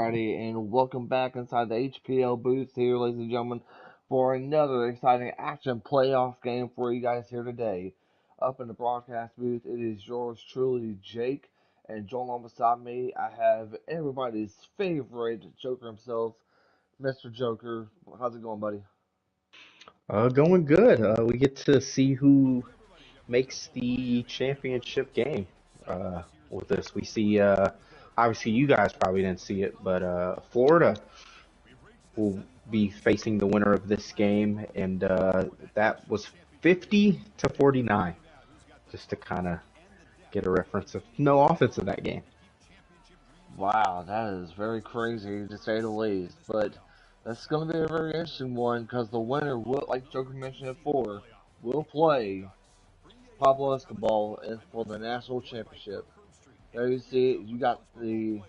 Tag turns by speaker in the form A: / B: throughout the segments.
A: Alrighty, and welcome back inside the HPL booth here, ladies and gentlemen, for another exciting action playoff game for you guys here today. Up in the broadcast booth, it is yours truly, Jake, and joined along beside me, I have everybody's favorite Joker himself, Mr. Joker. How's it going, buddy?
B: Going good. We get to see who makes the championship game. With this, we see. Obviously, you guys probably didn't see it, but Florida will be facing the winner of this game, and that was 50-49. Just to kind of get a reference of no offense in that game.
A: Wow, that is very crazy to say the least, but that's going to be a very interesting one because the winner will, like Joker mentioned before, will play Pablo Escobar for the national championship. There you see it. You got the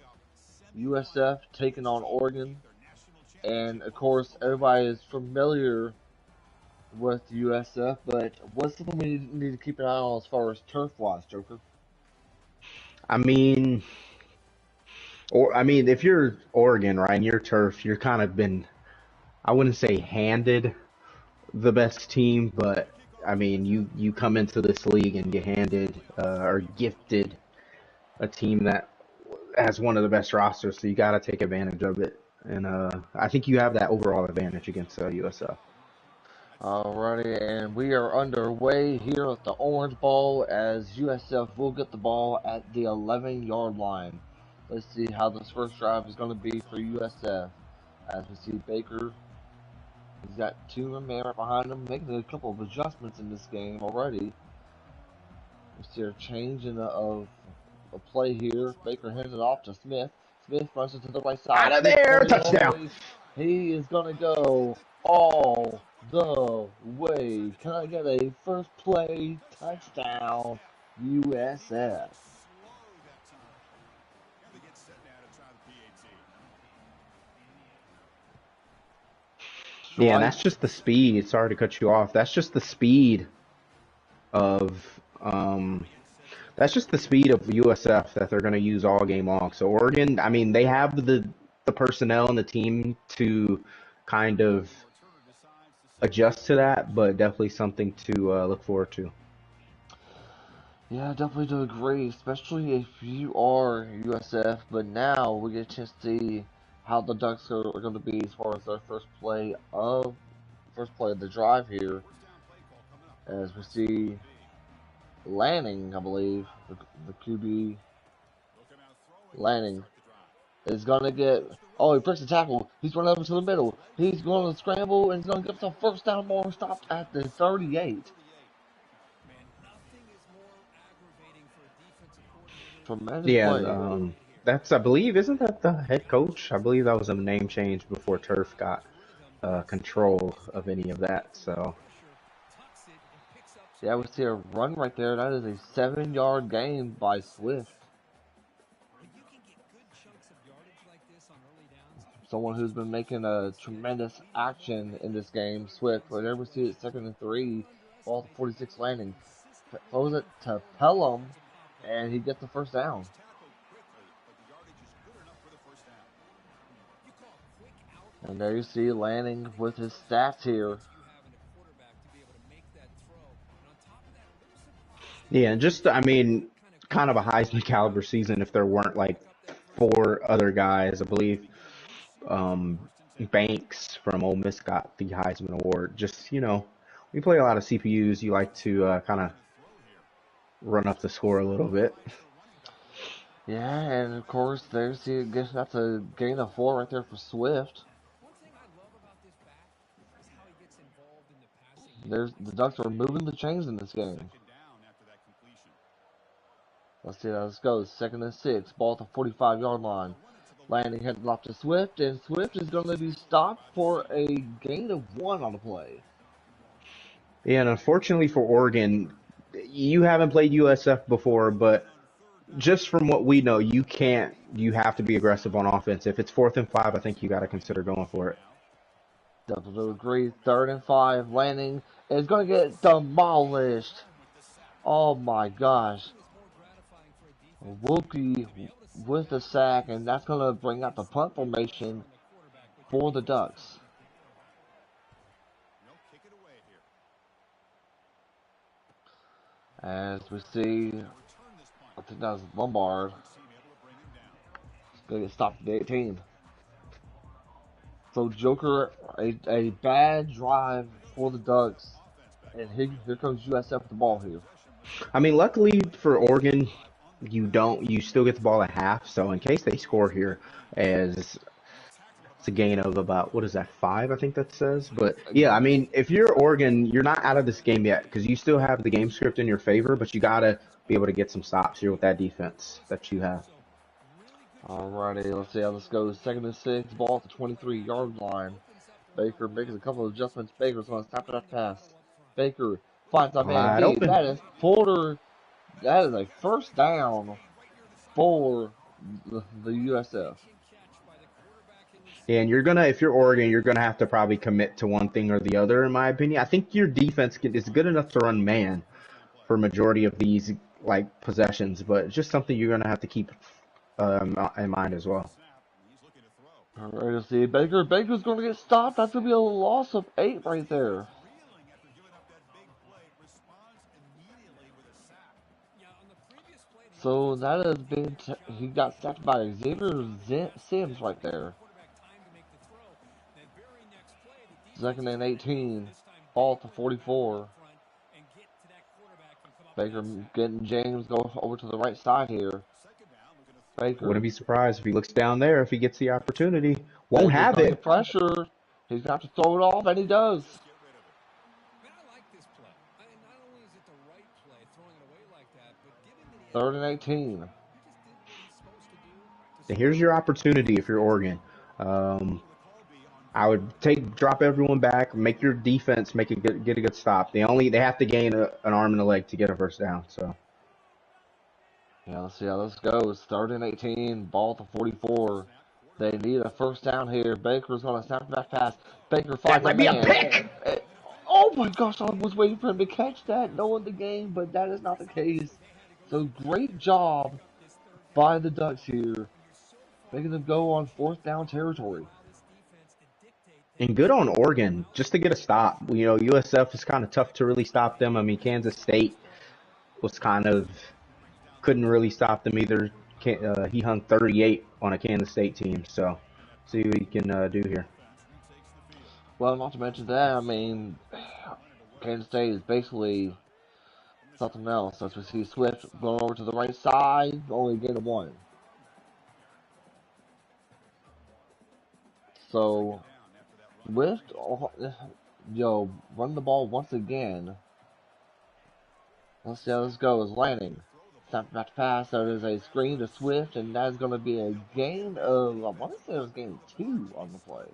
A: USF taking on Oregon, and of course everybody is familiar with USF. But what's something we need to keep an eye on as far as turf wise, Joker?
B: I mean, if you're Oregon, right, and your turf, you're kind of been. I wouldn't say handed the best team, but I mean, you come into this league and get handed or gifted a team that has one of the best rosters, so you got to take advantage of it. And I think you have that overall advantage against USF.
A: Alrighty, and we are underway here at the Orange Bowl as USF will get the ball at the 11-yard line. Let's see how this first drive is going to be for USF. As we see Baker, he's got two men right behind him, making a couple of adjustments in this game already. We see a change of a play here. Baker hands it off to Smith. Smith runs it to the right side.
B: Out of
A: Smith
B: there,
A: going all the
B: touchdown!
A: way. He is going to go all the way. Can I get a first play touchdown, USF?
B: Yeah, and
A: Right?
B: that's just the speed. Sorry to cut you off. Of um, that's just the speed of USF that they're going to use all game long. So Oregon, I mean, they have the personnel and the team to kind of adjust to that, but definitely something to look forward to.
A: Yeah, definitely do agree, especially if you are USF. But now we get a chance to see how the Ducks are going to be as far as their first play of the drive here, as we see Lanning, I believe, the QB Lanning is going to get. Oh, he breaks the tackle. He's running over to the middle. He's going to scramble and he's going to get some first down ball stopped at the 38. Tremendous
B: Yeah,
A: play.
B: that's I believe isn't that the head coach? I believe that was a name change before Turf got control of any of that. So
A: Yeah, we see a run right there. That is a 7-yard gain by Swift. Someone who's been making a tremendous action in this game, Swift. But there we see it second and three, ball to 46 landing. Throws it to Pelham, and he gets the first down. And there you see Lanning with his stats here.
B: yeah, and just I mean, kind of a Heisman caliber season if there weren't like four other guys. I believe um, Banks from Ole Miss got the Heisman Award. Just we play a lot of CPUs. You like to kind of run up the score a little bit.
A: Yeah, and of course, there's the guess that's a gain of four right there for Swift. There's the Ducks are moving the chains in this game. Let's see how this goes. Second and six, ball at the 45-yard line. Landing headed off to Swift, and Swift is going to be stopped for a gain of one on the play.
B: Yeah, and unfortunately for Oregon, you haven't played USF before, but just from what we know, you can't. You have to be aggressive on offense. If it's 4th and 5, I think you got to consider going for it.
A: Definitely agree. Third and five, Landing is going to get demolished. Oh my gosh. Wookie with the sack, and that's going to bring out the punt formation for the Ducks. As we see, I think that was Lombard. Going to get stopped at the 18. So Joker, a bad drive for the Ducks, and here comes USF with the ball here.
B: I mean, luckily for Oregon, you still get the ball at half. So in case they score here, as it's a gain of about, what is that, 5? I think that says. But yeah, I mean, if you're Oregon, you're not out of this game yet because you still have the game script in your favor, but you gotta be able to get some stops here with that defense that you have.
A: Alrighty, let's see how this goes. 2nd and 6, ball at the 23-yard line. Baker makes a couple of adjustments. Baker's going to snap that pass. Baker finds a man
B: Wide
A: deep.
B: open.
A: That is Porter. That is a first down for the USF.
B: Yeah, and if you're Oregon, you're gonna have to probably commit to one thing or the other, in my opinion. I think your defense is good enough to run man for a majority of these like possessions, but it's just something you're gonna have to keep in mind as well.
A: Alright, let's see. Baker's going to get stopped. That's going to be a loss of 8 right there. So that has been, he got sacked by Xavier Sims right there. 2nd and 18, ball to 44. Baker getting James go over to the right side here.
B: Wouldn't
A: Baker.
B: be surprised if he looks down there if he gets the opportunity. Won't
A: Baker's
B: have
A: going to
B: it.
A: get pressure. He's going to have to throw it off, and he does. 3rd and 18.
B: And here's your opportunity if you're Oregon. I would drop everyone back, make your defense get a good stop. They have to gain an arm and a leg to get a first down. So
A: Yeah, let's see how this goes. 3rd and 18, ball to 44. They need a first down here. Baker's going to snap that pass. Baker
B: that
A: finds a
B: might be a
A: man.
B: pick.
A: Oh my gosh, I was waiting for him to catch that, knowing the game, but that is not the case. So great job by the Ducks here, making them go on 4th down territory.
B: And good on Oregon just to get a stop. USF is kind of tough to really stop them. I mean, Kansas State was couldn't really stop them either. He hung 38 on a Kansas State team. So see what he can do here.
A: Well, not to mention that, I mean, Kansas State is basically something else. As we see Swift going over to the right side, only gain of 1. So, Swift, run the ball once again. Let's see how this goes. Landing. Snap back pass. That is a screen to Swift, and that is going to be a gain of, I want to say it was gain 2 on the play.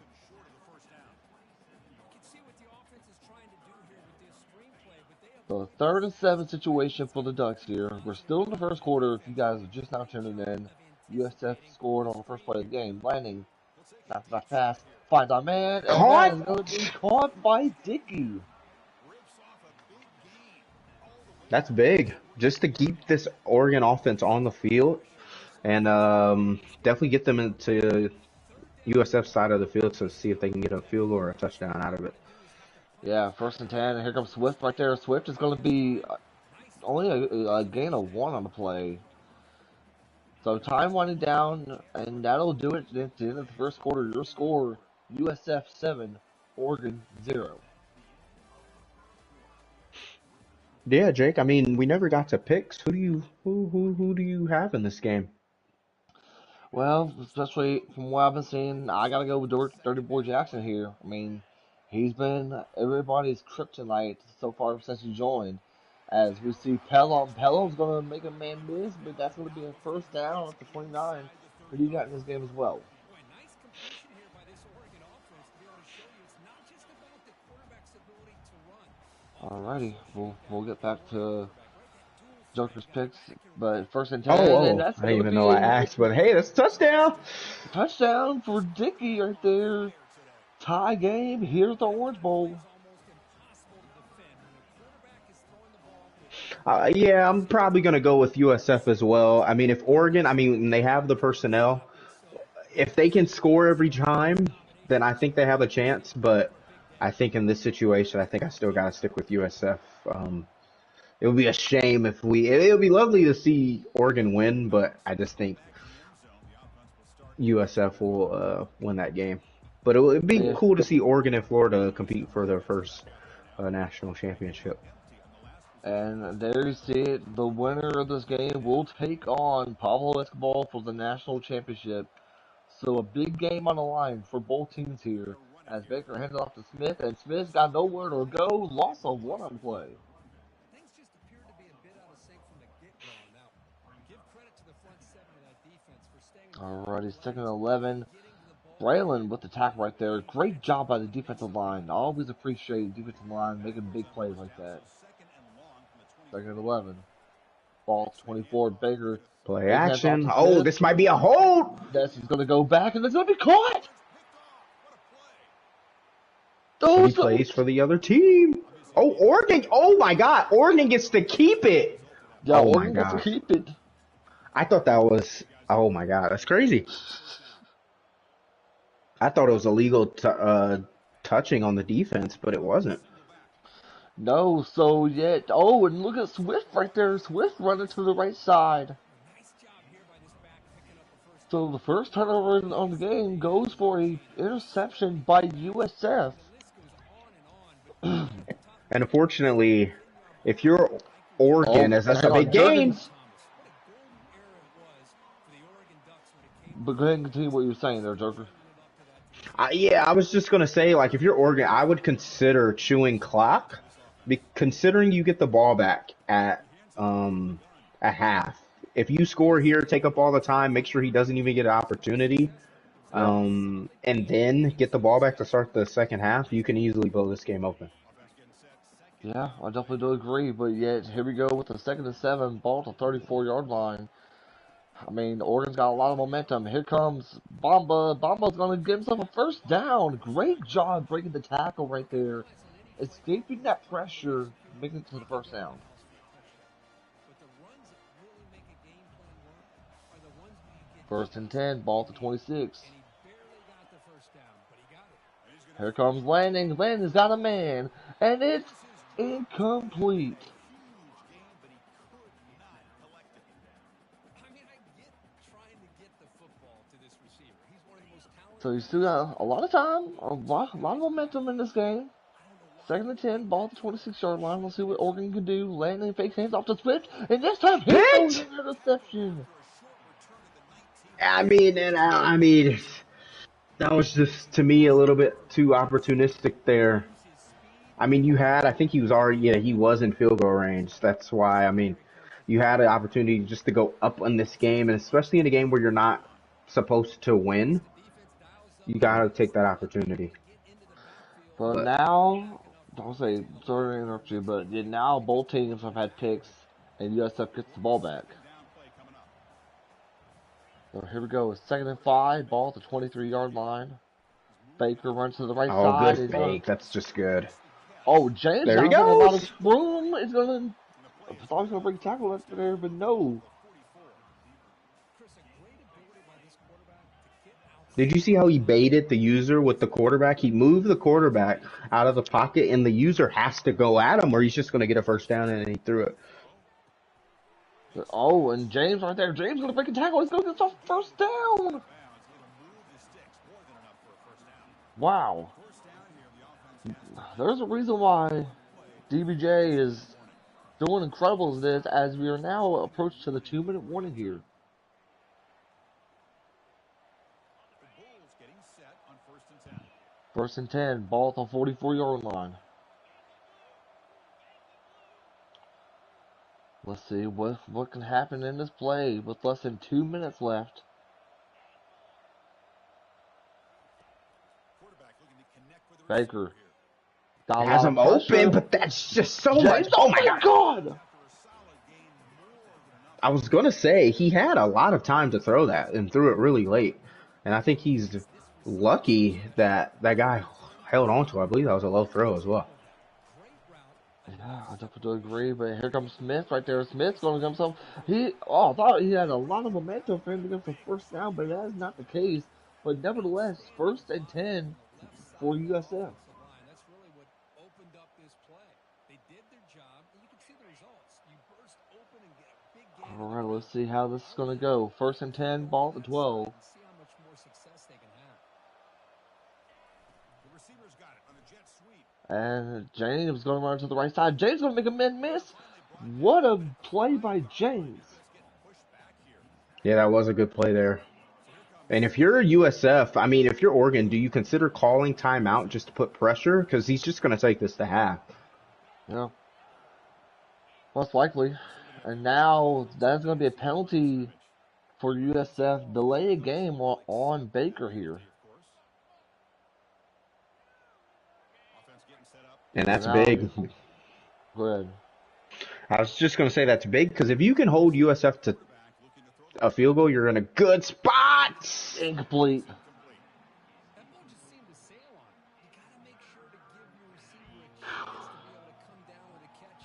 A: So, 3rd and 7 situation for the Ducks here. We're still in the first quarter. If you guys are just now tuning in, USF scored on the first play of the game. Landing. Snap back pass. Finds our man, and that is going to be
B: Caught.
A: caught by Dickey.
B: That's big. Just to keep this Oregon offense on the field and definitely get them into USF side of the field to see if they can get a field goal or a touchdown out of it.
A: Yeah, 1st and 10, and here comes Swift right there. Swift is going to be only a gain of 1 on the play. So time winding down, and that'll do it at the end of the first quarter. Your score, USF 7, Oregon 0.
B: Yeah, Jake. I mean, we never got to picks. Who do you have in this game?
A: Well, especially from what I've been seeing, I got to go with Dirty Boy Jackson here. I mean, he's been everybody's kryptonite so far since he joined. As we see Pelham's going to make a man miss, but that's going to be a first down at the 29. Who do you got in this game as well? Alrighty, we'll get back to Joker's picks, but 1st and 10, and that's
B: I didn't
A: going to
B: even
A: be
B: know I
A: a
B: asked, but hey, that's a touchdown.
A: touchdown for Dickey right there. Tie game here at the Orange Bowl.
B: Yeah, I'm probably going to go with USF as well. I mean, if Oregon, I mean, they have the personnel. If they can score every time, then I think they have a chance. But I think in this situation, I think I still got to stick with USF. It would be a shame if we. It would be lovely to see Oregon win, but I just think USF will win that game. But it would be
A: Yeah,
B: cool to see Oregon and Florida compete for their first national championship.
A: and there you see it. The winner of this game will take on Pablo Escobar for the national championship. So a big game on the line for both teams here. As Baker handed off to Smith, and Smith's got nowhere to go. Loss of one on play. Alrighty, second and 11. Braylon with the tackle right there. Great job by the defensive line. I always appreciate defensive line making big plays like that. Second and 11. Ball 24. Baker.
B: Play
A: Baker hands off to
B: action. Oh,
A: Smith.
B: this might be a hold.
A: This is going to go back, and it's going to be caught.
B: But he
A: Those.
B: plays for the other team. Oh, Oregon. Oh, my God. Oregon gets to keep it.
A: Yeah,
B: Oh, my
A: Oregon gets to
B: gosh.
A: keep it.
B: I thought that was. Oh, my God. That's crazy. I thought it was illegal touching on the defense, but it wasn't.
A: No, so yet. Oh, and look at Swift right there. Swift running to the right side. So the first turnover on the game goes for a interception by USF.
B: And unfortunately, if you're
A: Oh,
B: Oregon, as
A: and
B: that's a
A: hang on,
B: big game.
A: Jurgens. But go ahead and continue what you were saying there, Joker.
B: Yeah, I was just gonna say, like, if you're Oregon, I would consider chewing clock, considering you get the ball back at half. If you score here, take up all the time, make sure he doesn't even get an opportunity,
A: Yep.
B: and then get the ball back to start the second half, you can easily blow this game open.
A: Yeah, I definitely do agree. But yet, here we go with the second and 7, ball to 34-yard line. I mean, Oregon's got a lot of momentum. Here comes Bamba. Bamba's going to get himself a first down. Great job breaking the tackle right there. Escaping that pressure, making it to the first down. First and 10, ball to 26. Here comes Landing. Landing's got a man. And it's incomplete. So you still got a lot of time, a lot of momentum in this game. Second and 10, ball at the 26-yard line. Let's see what Oregon can do. Landing fakes hands off to Swift, and this time he throws
B: Hit!
A: an interception.
B: I mean, that was just to me a little bit too opportunistic there. I mean, I think he was already, yeah, he was in field goal range. That's why, I mean, you had an opportunity just to go up in this game, and especially in a game where you're not supposed to win, you got to take that opportunity.
A: So
B: But
A: now, don't say, sorry to interrupt you, but yeah, now both teams have had picks, and USF gets the ball back. So here we go. Second and 5, ball at the 23-yard line. Baker runs to the right
B: oh,
A: side.
B: good
A: He's gonna.
B: fake. That's just good.
A: Oh, James
B: There
A: got
B: he
A: himself a lot of
B: goes.
A: room. He's gonna. I thought he was gonna break a tackle up there, but no.
B: Did you see how he baited the user with the quarterback? He moved the quarterback out of the pocket, and the user has to go at him, or he's just going to get a first down, and he threw it.
A: Oh, and James right there. James gonna break a tackle. He's gonna get himself first down. Wow. There's a reason why DBJ is doing incredible as this, as we are now approached to the 2-minute warning here. First and 10, ball at the 44-yard line. Let's see what can happen in this play with less than 2 minutes left. Baker got a
B: Has
A: lot of
B: him open,
A: pressure.
B: but that's just so much.
A: James,
B: Oh
A: oh
B: my
A: my
B: God.
A: God!
B: I was going to say he had a lot of time to throw that and threw it really late. And I think he's lucky that that guy held on to it. I believe that was a low throw as well.
A: Yeah, I definitely agree. But here comes Smith right there. Smith's going to come some. I thought he had a lot of momentum for him to get the first down, but that is not the case. But nevertheless, 1st and 10 for USF. All right, let's see how this is going to go. 1st and 10, ball at the 12. And James going to run to the right side. James going to make a mid miss. What a play by James.
B: Yeah, that was a good play there. And if you're USF, I mean, if you're Oregon, do you consider calling timeout just to put pressure? Because he's just going to take this to half.
A: Yeah, most likely. And now that's going to be a penalty for USF. Delay a game on Baker here.
B: And
A: So
B: that's
A: now,
B: big.
A: go ahead.
B: I was just going to say that's big because if you can hold USF to a field goal, you're in a good spot.
A: Incomplete.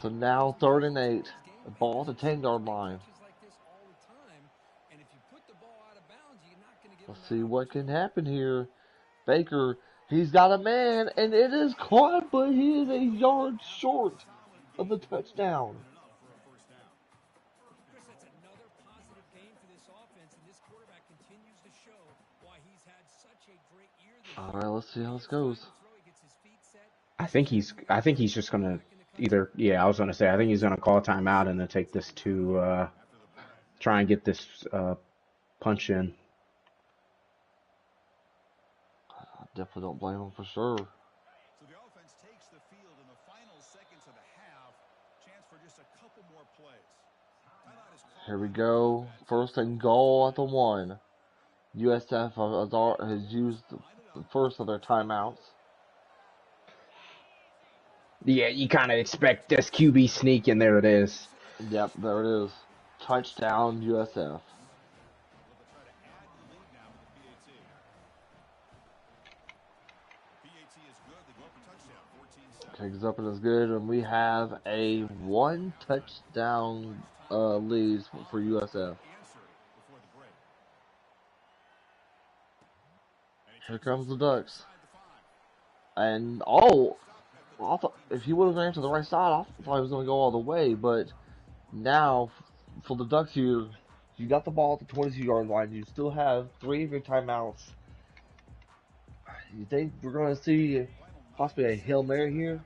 A: So now 3rd and 8. The ball at the 10-yard line. Let's see what can happen here. Baker, he's got a man, and it is caught, but he is a yard short of the touchdown. All right, let's see how this goes.
B: I think he's just gonna either. Yeah, I was gonna say I think he's gonna call timeout and then take this to try and get this punch in.
A: I definitely don't blame him for sure. Here we go. 1st and goal at the 1. USF has used the first of their timeouts.
B: Yeah, you kind of expect this QB sneak, and there it is.
A: Yep, there it is. Touchdown USF. Takes up and is good, and we have a 1 touchdown lead for USF. Here comes the Ducks. And I thought if he would have ran to the right side, I thought he was going to go all the way. But now, for the Ducks here, you got the ball at the 22-yard line. You still have 3 of your timeouts. You think we're going to see possibly a Hail Mary here?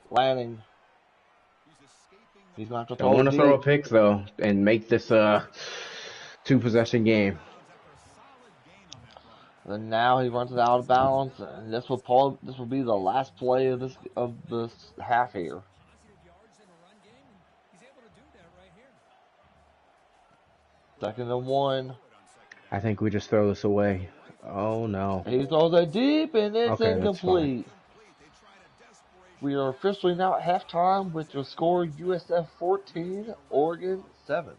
A: Lanning. He's going to have to
B: Don't
A: throw
B: want
A: it
B: to throw a
A: deep.
B: pick though, and make this a 2-possession game.
A: And now he runs it out of bounds, and this will be the last play of this half here. 2nd and 1.
B: I think we just throw this away. Oh no.
A: He throws it deep, and it's
B: Okay, that's fine.
A: incomplete. We are officially now at halftime with your score USF 14, Oregon 7.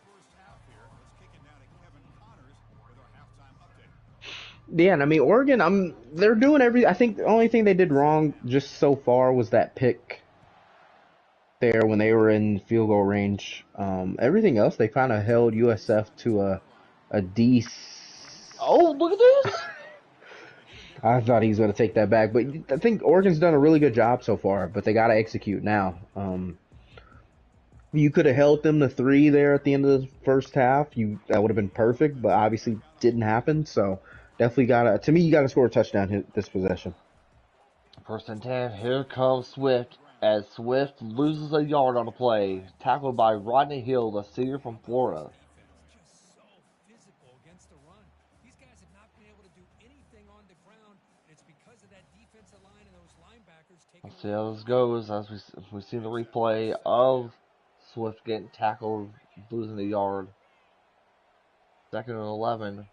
B: Yeah, and I mean Oregon, they're doing I think the only thing they did wrong just so far was that pick there when they were in field goal range. Everything else they kind of held USF to a decent.
A: Oh, look at this!
B: I thought he was going to take that back, but I think Oregon's done a really good job so far. But they got to execute now. You could have held them to 3 there at the end of the first half. That would have been perfect, but obviously didn't happen. So definitely to me, you got to score a touchdown this possession.
A: 1st and 10. Here comes Swift as Swift loses a yard on the play, tackled by Rodney Hill, the senior from Florida. Let's see how this goes as we see the replay of Swift getting tackled, losing the yard. 2nd and 11.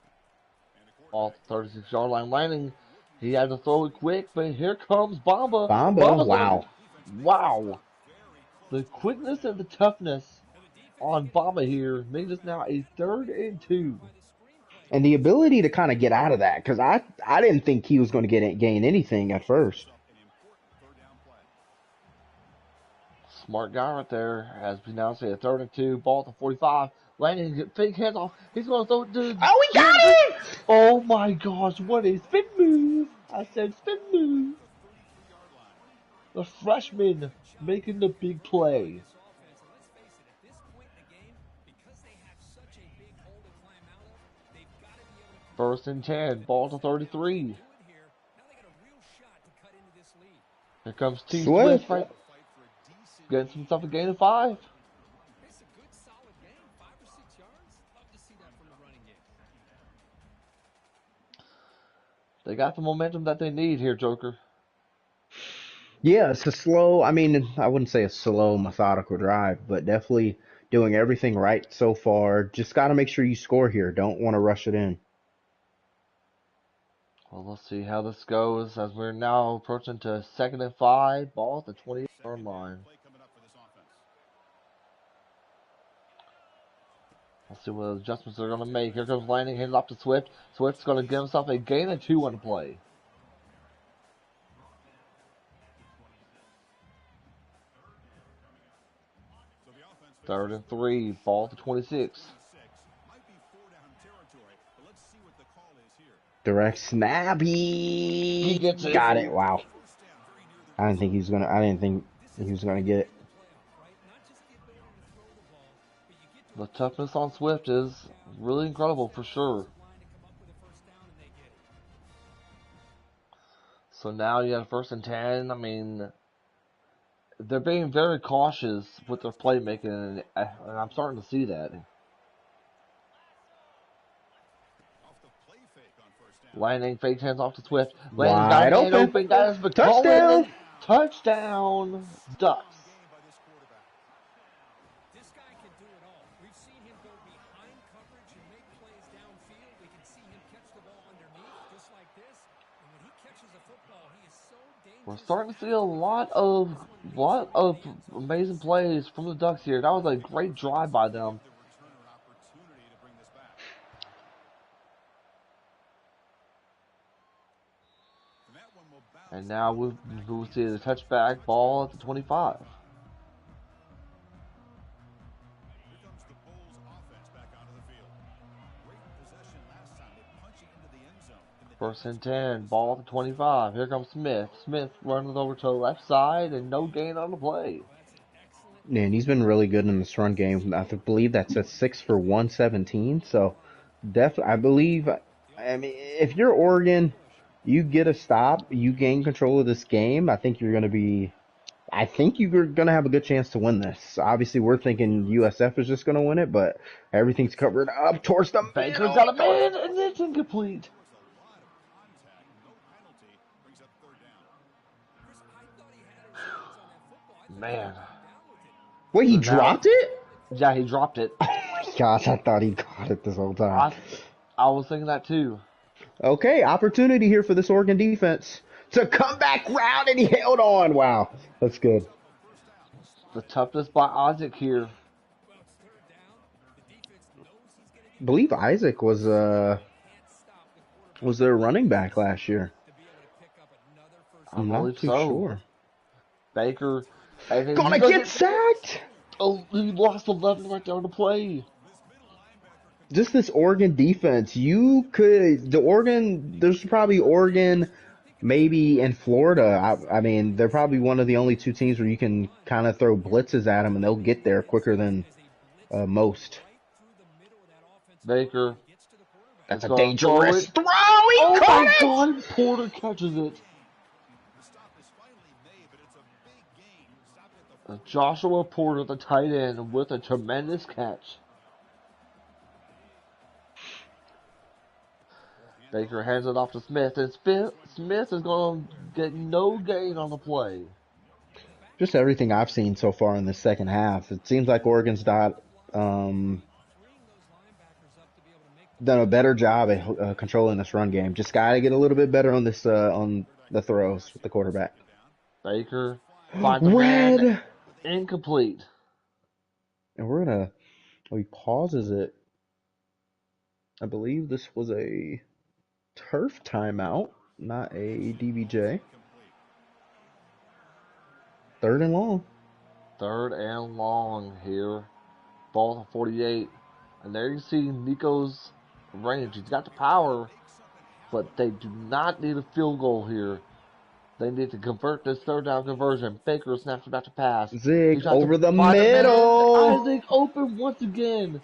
A: Off the 36-yard line. Landing. He had to throw it quick, but here comes Bamba.
B: Bamba,
A: Bamba's
B: wow.
A: Wow. The quickness and the toughness on Bamba here made us now a 3rd and 2.
B: And the ability to kind of get out of that, because I didn't think he was going to gain anything at first.
A: Smart guy right there. As we now say, a 3rd and 2, ball to 45. Landing, fake hands off. He's going to throw it to
B: Oh, we got
A: Jim.
B: him!
A: Oh my gosh, what a spin move! I said spin move. The freshman making the big play. 1st and 10, ball to 33. Here comes T Swift,
B: Swift.
A: right? Getting himself a gain of 5. They got the momentum that they need here, Joker.
B: Yeah, it's a slow, I mean, I wouldn't say a slow, methodical drive, but definitely doing everything right so far. Just got to make sure you score here. Don't want to rush it in.
A: Well, let's see how this goes as we're now approaching to 2nd and 5, ball at the 20-yard line. Let's see what adjustments they're going to make. Here comes Landing, hands off to Swift. Swift's going to give himself a gain of 2 on the play. 3rd and 3, ball to 26.
B: Direct snap.
A: He
B: He
A: gets it.
B: got it. Wow. I didn't think he was gonna get it.
A: The toughness on Swift is really incredible for sure. So now you have 1st and 10. I mean, they're being very cautious with their playmaking, and I'm starting to see that. Landing fakes hands off to Swift. Landing's got a
B: Wide
A: man
B: open.
A: open. That is McCullen.
B: Touchdown.
A: And touchdown, Ducks. We're starting to see a lot of amazing plays from the Ducks here. That was a great drive by them. And now we'll see the touchback ball at the 25. 1st and 10, ball at the 25. Here comes Smith. Smith running over to the left side and no gain on the play.
B: And he's been really good in this run game. I believe that's a 6 for 117. So definitely, I believe. I mean, if you're Oregon, you get a stop, you gain control of this game. I think you're gonna have a good chance to win this. Obviously, we're thinking USF is just gonna win it, but everything's covered up towards the
A: Baker's
B: middle.
A: got a man and it's incomplete. Man.
B: Wait, he
A: So now,
B: dropped it?
A: yeah, he dropped it.
B: Oh my gosh, I thought he caught it this whole time.
A: I was thinking that too.
B: Okay, opportunity here for this Oregon defense to come back round, and he held on. Wow, that's good.
A: The toughness by Isaac here.
B: I believe Isaac was their running back last year.
A: I
B: I'm not
A: believe
B: too
A: so.
B: sure.
A: Baker.
B: Gonna get sacked!
A: Oh, he lost 11 right there on the play.
B: Just this Oregon defense, there's probably Oregon, maybe in Florida. I mean, they're probably one of the only two teams where you can kind of throw blitzes at them and they'll get there quicker than most.
A: Baker.
B: That's a dangerous throw.
A: Oh my God! Porter catches it. Joshua Porter, the tight end, with a tremendous catch. Baker hands it off to Smith, and Smith is going to get no gain on the play.
B: Just everything I've seen so far in the second half, it seems like Oregon's done a better job at controlling this run game. Just got to get a little bit better on this on the throws with the quarterback.
A: Baker finds a man, incomplete.
B: And he pauses it. I believe this was a turf timeout, not a DBJ. 3rd and long.
A: 3rd and long here. Ball to 48. And there you see Nico's range. He's got the power, but they do not need a field goal here. They need to convert this 3rd down conversion. Baker snaps about to pass. He
B: Zig
A: tries to
B: over the
A: find a man.
B: middle.
A: Isaac open once again.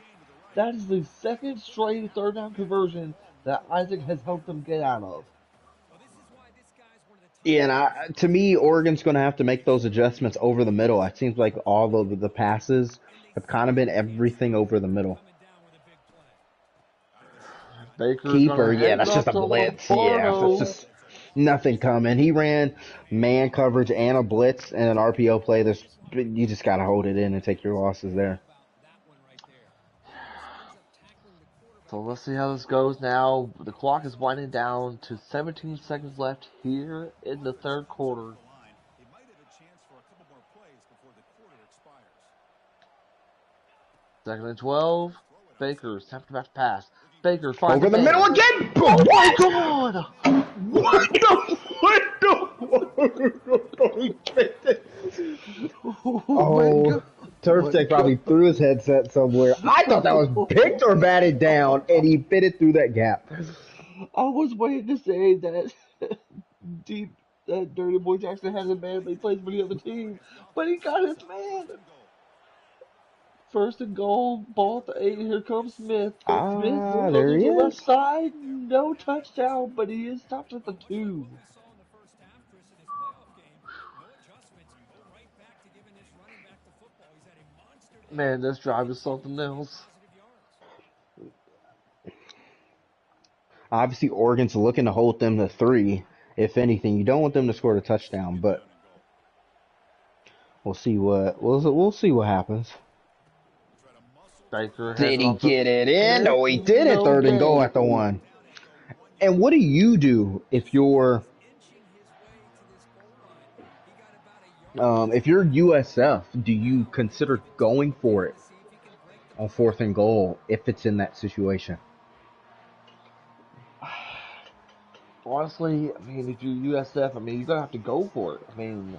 A: That is the 2nd straight 3rd down conversion that Isaac has helped them get out of.
B: Yeah, and to me, Oregon's going to have to make those adjustments over the middle. It seems like all of the passes have kind of been everything over the middle.
A: Baker's
B: Keeper,
A: gonna
B: yeah,
A: hand it
B: that's just
A: off
B: a
A: to
B: blitz. Yeah, that's
A: Lombardo.
B: just nothing coming. He ran man coverage and a blitz and an RPO play. You just got to hold it in and take your losses there.
A: So let's see how this goes now. The clock is winding down to 17 seconds left here in the 3rd quarter. 2nd and 12. Baker snapped about to pass. Baker finds
B: Over
A: a
B: the
A: man.
B: middle again.
A: Oh
B: What?
A: my god!
B: What the?
A: Oh my
B: Oh,
A: god!
B: Turf
A: My
B: Tech probably
A: god!
B: threw his headset somewhere. I thought that was picked or batted down, and he fit it through that gap.
A: I was waiting to say that deep that Dirty Boy Jackson has a man, but he plays for the other team. But he got his man. 1st and goal, ball at the 8. Here comes Smith. Smith
B: Ah,
A: goes
B: there
A: to
B: he
A: the left
B: is.
A: side. No touchdown, but he is stopped at the 2. Man, this drive is something else.
B: Obviously, Oregon's looking to hold them to 3. If anything, you don't want them to score a touchdown, but we'll see what happens.
A: Baker hands
B: Did
A: it
B: he
A: off to
B: get it in?
A: Smith.
B: No, he didn't.
A: No
B: 3rd and goal
A: gain.
B: at the 1. And what do you do if you're USF? Do you consider going for it on 4th and goal if it's in that situation?
A: Honestly, I mean, if you're USF, I mean, you're gonna have to go for it. I mean,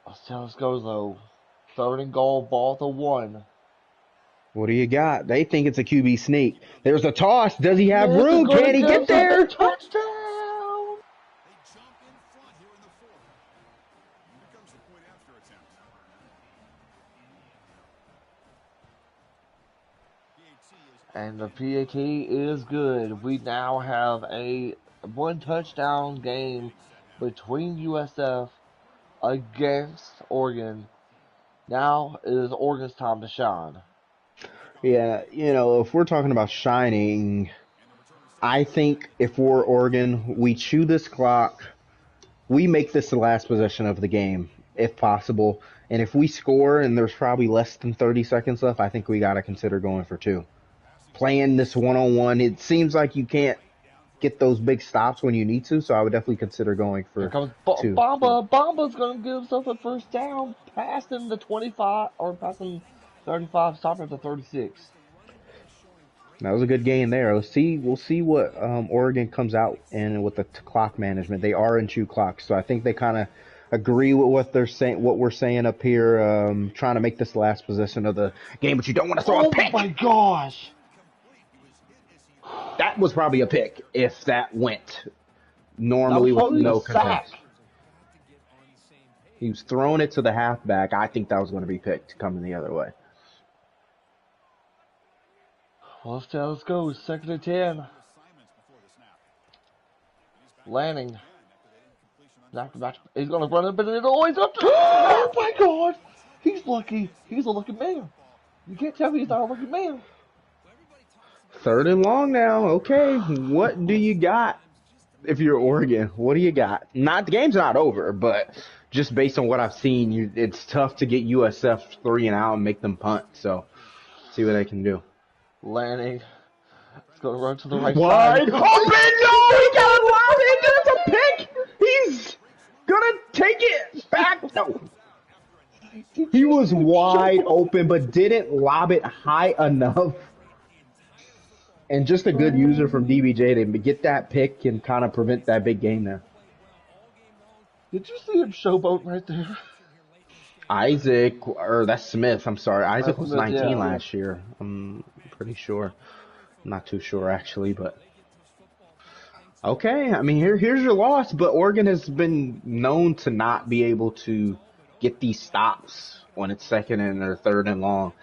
A: let's see how this goes though. 3rd and goal, ball at the 1.
B: What do you got? They think it's a QB sneak. There's a toss. Does he have
A: Smith is
B: room?
A: gonna
B: Can he
A: get
B: get
A: himself a
B: there?
A: touchdown. And the PAT is good. We now have a 1 touchdown game between USF against Oregon. Now it is Oregon's time to shine.
B: Yeah, if we're talking about shining, I think if we're Oregon, we chew this clock. We make this the last possession of the game, if possible. And if we score and there's probably less than 30 seconds left, I think we got to consider going for 2. Playing this one-on-one, it seems like you can't get those big stops when you need to, so I would definitely consider going
A: Here
B: for
A: comes
B: 2.
A: Bamba. Bamba's going to give himself a 1st down, passing the 25 or passing 35, stopping at the 36.
B: That was a good game there. We'll see what Oregon comes out in with the clock management. They are in chew clocks, so I think they kind of agree with what they're saying, what we're saying up here, trying to make this the last possession of the game. But you don't want to throw a
A: Oh my
B: pick.
A: gosh!
B: That was probably a pick if that went
A: That was
B: normally with
A: probably a
B: no
A: sack.
B: contest. He was throwing it to the halfback. I think that was going to be picked coming the other way.
A: Well, let's see how this goes. 2nd and 10. Lanning. He's going to run up in it. Oh, he's up to. Oh my god! He's lucky. He's a lucky man. You can't tell me he's not a lucky man.
B: 3rd and long now. Okay, what do you got? If you're Oregon, what do you got? Not the game's not over, but just based on what I've seen, it's tough to get USF 3 and out and make them punt. So, see what they can do.
A: Lanning. He's going to run to the right
B: Wide
A: side.
B: open! No, he got allowed it. It's a pick. He's gonna take it back. No.
A: Did
B: He
A: you
B: was
A: see him shove
B: wide
A: up?
B: open, but didn't lob it high enough. And just a good user from
A: Oh,
B: DBJ to get that pick and kind of prevent that big game there.
A: did you see him showboat right there?
B: Isaac, or that's Smith, I'm sorry. Isaac was
A: Smith,
B: 19
A: yeah.
B: last year. I'm pretty sure. I'm not too sure, actually, but okay. I mean, here's your loss, but Oregon has been known to not be able to get these stops when it's second and or third and long.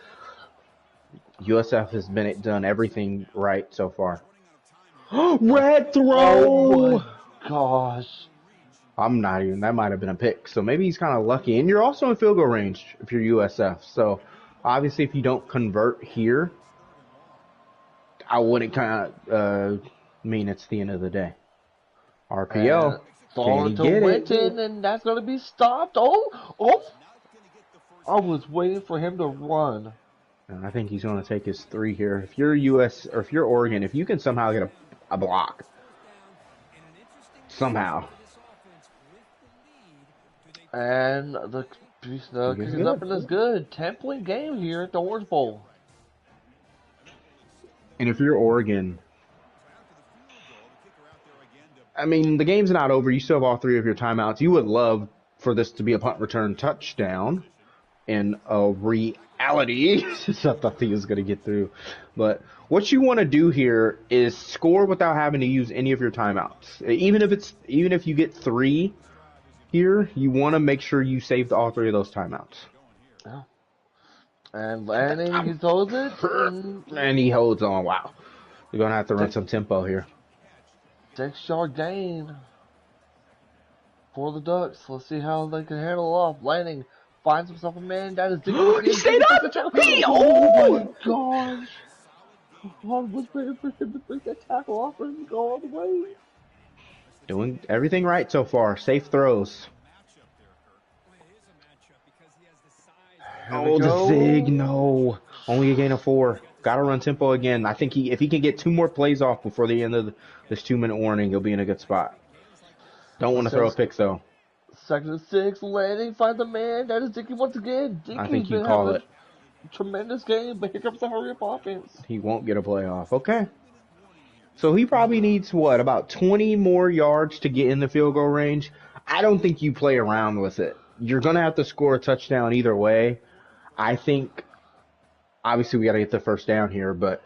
B: USF has been done everything right so far. Red
A: Oh my
B: throw!
A: gosh.
B: I'm not even. That might have been a pick. So maybe he's kind of lucky. And you're also in field goal range if you're USF. So obviously, if you don't convert here, I wouldn't kind of mean it's the end of the day.
A: And
B: RPO. Can
A: throwing
B: he
A: to
B: get it?
A: Winton, and that's going to be stopped. Oh! I was waiting for him to run.
B: And I think he's going to take his three here. If you're US or if you're Oregon, if you can somehow get a block, somehow,
A: And the
B: he gets
A: kicker's up
B: good.
A: and is good. 10-point game here at the Orange Bowl.
B: And if you're Oregon, I mean, the game's not over. You still have all three of your timeouts. You would love for this to be a punt return touchdown in a reality. I thought he was going to get through. But what you want to do here is score without having to use any of your timeouts. Even if you get three here, you want to make sure you saved all three of those timeouts.
A: Yeah. And Lanning, he throws it,
B: And he holds on. Wow. You're going to have to run
A: six,
B: some tempo here.
A: 6-yard gain for the Ducks. Let's see how they can handle off. Lanning finds himself a man. That is Dickey once
B: He
A: again.
B: stayed
A: Dickey takes a
B: up!
A: tackle.
B: He,
A: Oh
B: oh!
A: my gosh. I was waiting for him to break that tackle off and go all the way.
B: Doing everything right so far. Safe throws.
A: Here we
B: Oh, the zig,
A: go.
B: no. Only a gain of 4. Gotta run tempo again. I think if he can get 2 more plays off before the end of this 2-minute warning, he'll be in a good spot. Don't want to throw a pick, though.
A: 2nd and 6. Lanning finds a man. That is Dickey once again.
B: I
A: Dickey's
B: think you
A: been having
B: call
A: a
B: it.
A: tremendous game, but here comes the hurry up offense.
B: He won't get a play off. Okay. So he probably needs, what, about 20 more yards to get in the field goal range? I don't think you play around with it. You're going to have to score a touchdown either way. I think, obviously, we got to get the first down here, but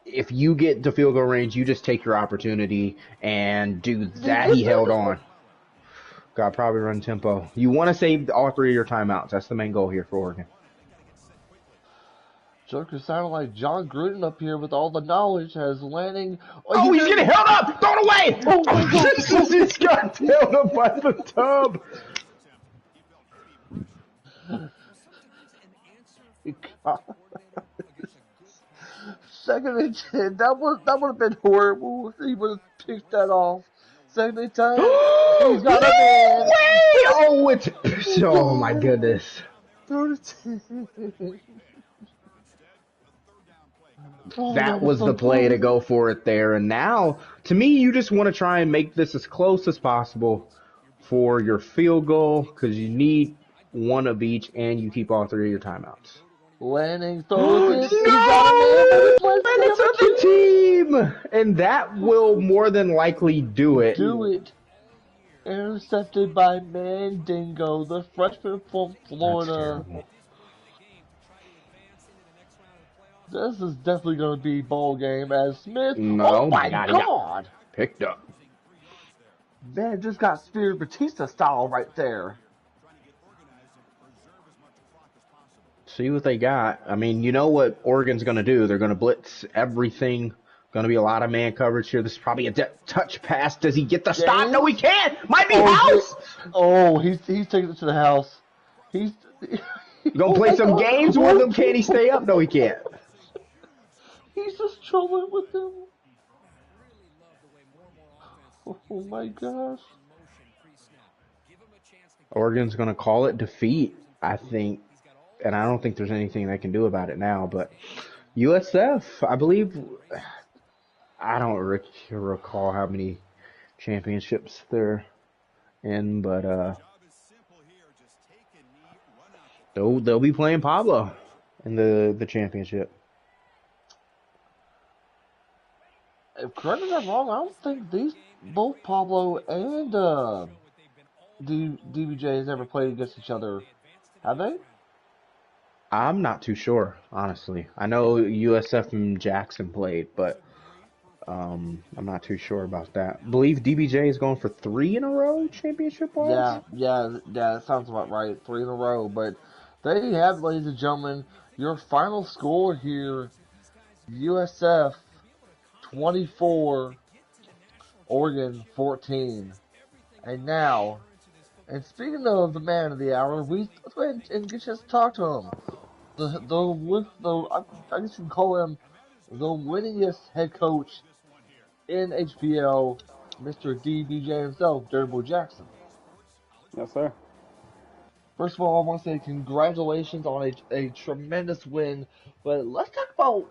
B: if you get to field goal range, you just take your opportunity and do that. He held on. Got to probably run tempo. You want to save all three of your timeouts. That's the main goal here for Oregon.
A: Joker sounded like John Gruden up here with all the knowledge. Has Lanning.
B: Oh, he's getting held up! Throw it away!
A: Oh my God!
B: He's got held up by the tub.
A: God. 2nd and 10. That would have been horrible if he would have picked that off. 2nd and 10. He's got
B: No
A: a man.
B: way! Oh, it's oh my goodness.
A: 3rd and 10. Oh,
B: That
A: was
B: was
A: so
B: the play to
A: close.
B: go for it there. And now, to me, you just want to try and make this as close as possible for your field goal because you need one of each and you keep all three of your timeouts.
A: Lanning throws it. He's got a man, but
B: No!
A: he plays
B: And it's on the team! And that will more than likely do it.
A: do it. Intercepted by Mandingo, the freshman from
B: That's
A: Florida.
B: terrible.
A: This is definitely going to be ball game as Smith.
B: No,
A: Oh my
B: God, he got
A: God!
B: picked up.
A: Man, just got Spear Batista style right there.
B: See what they got. I mean, you know what Oregon's going to do. They're going to blitz everything. Going to be a lot of man coverage here. This is probably a touch pass. Does he get the stop? No, he can't. Might be house.
A: Oh, he's taking it to the house. He's
B: You going to play some games with him? Can he stay up? No, he can't.
A: He's just trolling with them. Oh my gosh.
B: Oregon's going to call it defeat, I think. And I don't think there's anything they can do about it now. But USF, I believe, I don't recall how many championships they're in, but They'll be playing Pablo in the championship.
A: If correct me if I'm wrong, I don't think these both Pablo and DBJ has ever played against each other. Have they?
B: I'm not too sure, honestly. I know USF and Jackson played, but I'm not too sure about that. I believe DBJ is going for three in a row, championship wise.
A: Yeah, that sounds about right. Three in a row. But there you have it, ladies and gentlemen. Your final score here, USF 24, Oregon 14. And now, and speaking of the man of the hour, let's go ahead and get a chance to talk to him. I guess you can call him the winningest head coach in HPL, Mr. DBJ himself, Durable Jackson.
C: Yes, sir.
A: First of all, I want to say congratulations on a tremendous win. But let's talk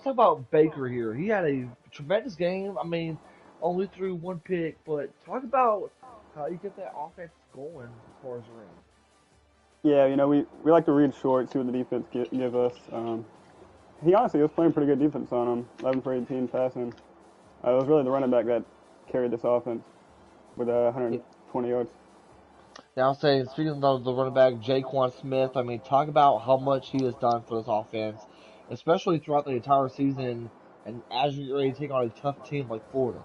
A: about Baker here. He had a tremendous game. I mean, only threw one pick, but talk about how you get that offense going as far as around.
C: Yeah, we like to read short, see what the defense give us. He honestly was playing pretty good defense on him, 11 for 18 passing. It was really the running back that carried this offense with
A: Yeah.
C: 120 yards.
A: Now, saying speaking of the running back Jaquan Smith, I mean, talk about how much he has done for this offense, especially throughout the entire season, and as you're ready to take on a tough team like Florida.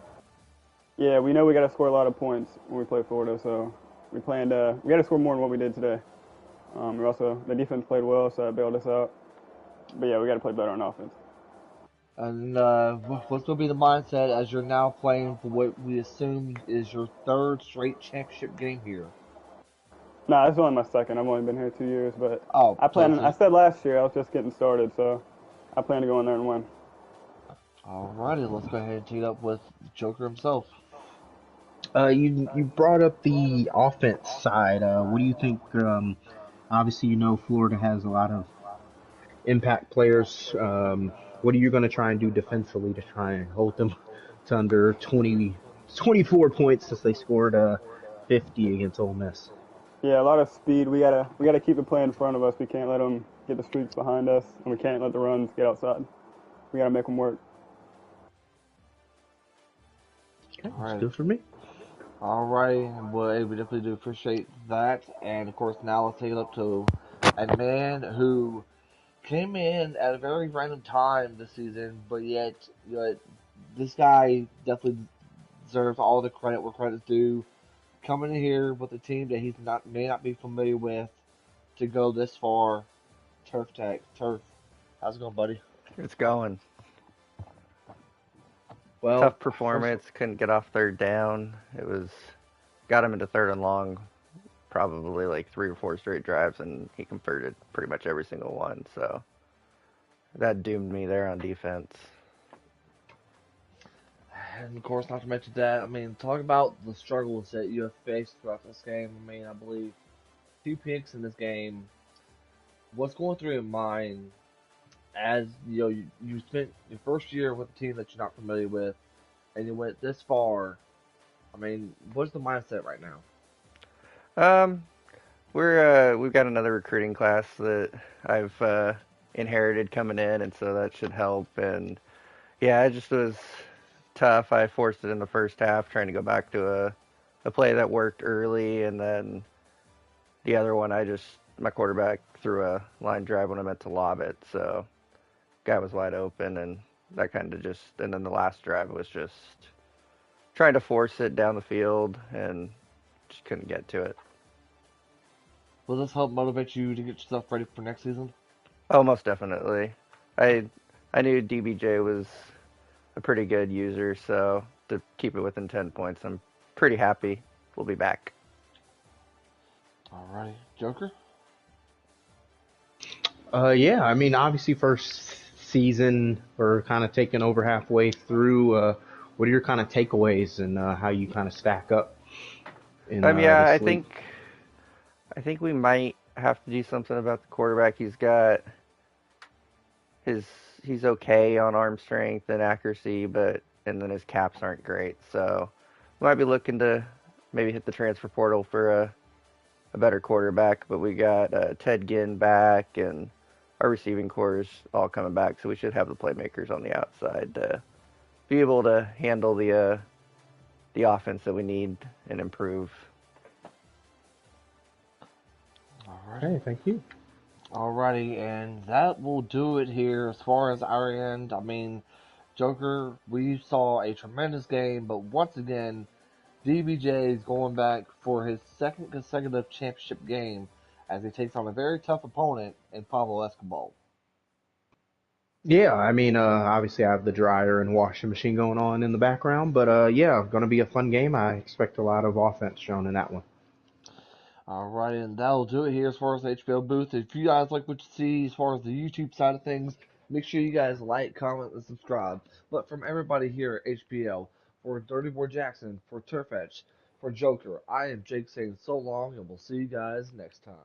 C: Yeah, we know we got to score a lot of points when we play Florida, so we got to score more than what we did today. The defense played well, so that bailed us out. But yeah, we got to play better on offense.
A: And what's going to be the mindset as you're now playing for what we assume is your third straight championship game here?
C: Nah, this is only my second. I've only been here 2 years, but
A: Oh,
C: I said last year I was just getting started, so I plan to go in there and win.
A: alrighty, let's go ahead and tee it up with Joker himself.
B: You brought up the offense side. What do you think? Obviously, you know Florida has a lot of impact players. What are you going to try and do defensively to try and hold them to under 24 points since they scored 50 against Ole Miss?
C: Yeah, a lot of speed. We gotta keep the play in front of us. We can't let them get the streaks behind us, and we can't let the runs get outside. We gotta make them work.
B: Okay, that's
A: Alright,
B: good for me.
A: alrighty, well, we definitely do appreciate that. And of course, now let's take it up to a man who came in at a very random time this season, but yet this guy definitely deserves all the credit where credit's due. Coming in here with a team that he's not may not be familiar with to go this far. Turf. How's it going, buddy?
D: It's going.
A: Well,
D: Tough
A: first,
D: performance. Couldn't get off third down. Got him into third and long, probably like 3 or 4 straight drives, and he converted pretty much every single one. So that doomed me there on defense.
A: and of course, not to mention that. I mean, talk about the struggles that you have faced throughout this game. I mean, I believe 2 picks in this game. What's going through your mind as you spent your first year with a team that you're not familiar with, and you went this far? I mean, what's the mindset right now?
D: Um, we've got another recruiting class that I've inherited coming in, and so that should help. And yeah, it just was tough. I forced it in the first half, trying to go back to a play that worked early, and then the other one, my quarterback threw a line drive when I meant to lob it, so guy was wide open, and that kind of and then the last drive was just trying to force it down the field and just couldn't get to it.
A: Will this help motivate you to get yourself ready for next season?
D: Oh, most definitely. I I knew DBJ was a pretty good user, so to keep it within 10 points, I'm pretty happy. We'll be back.
A: Alrighty, Joker.
B: Yeah, I mean, obviously, first season, we're kind of taking over halfway through. What are your kind of takeaways and how you kind of stack up in
D: Yeah,
B: this league?
D: I think we might have to do something about the quarterback. His he's okay on arm strength and accuracy, but and then his caps aren't great. So we might be looking to maybe hit the transfer portal for a better quarterback, but we got Ted Ginn back, and our receiving core is all coming back, so we should have the playmakers on the outside to be able to handle the offense that we need and improve.
A: Alrighty.
B: Okay, thank you.
A: Alrighty, and that will do it here as far as our end. I mean, Joker, we saw a tremendous game, but once again, DBJ is going back for his second consecutive championship game as he takes on a very tough opponent in Pablo Escobar.
B: Yeah, I mean, obviously I have the dryer and washing machine going on in the background, but yeah, going to be a fun game. I expect a lot of offense shown in that one.
A: Alright, and that'll do it here as far as the HBO booth. If you guys like what you see as far as the YouTube side of things, make sure you guys like, comment, and subscribe. But from everybody here at HPL, for Dirty Boy Jackson, for Turf Edge, for Joker, I am Jake saying so long, and we'll see you guys next time.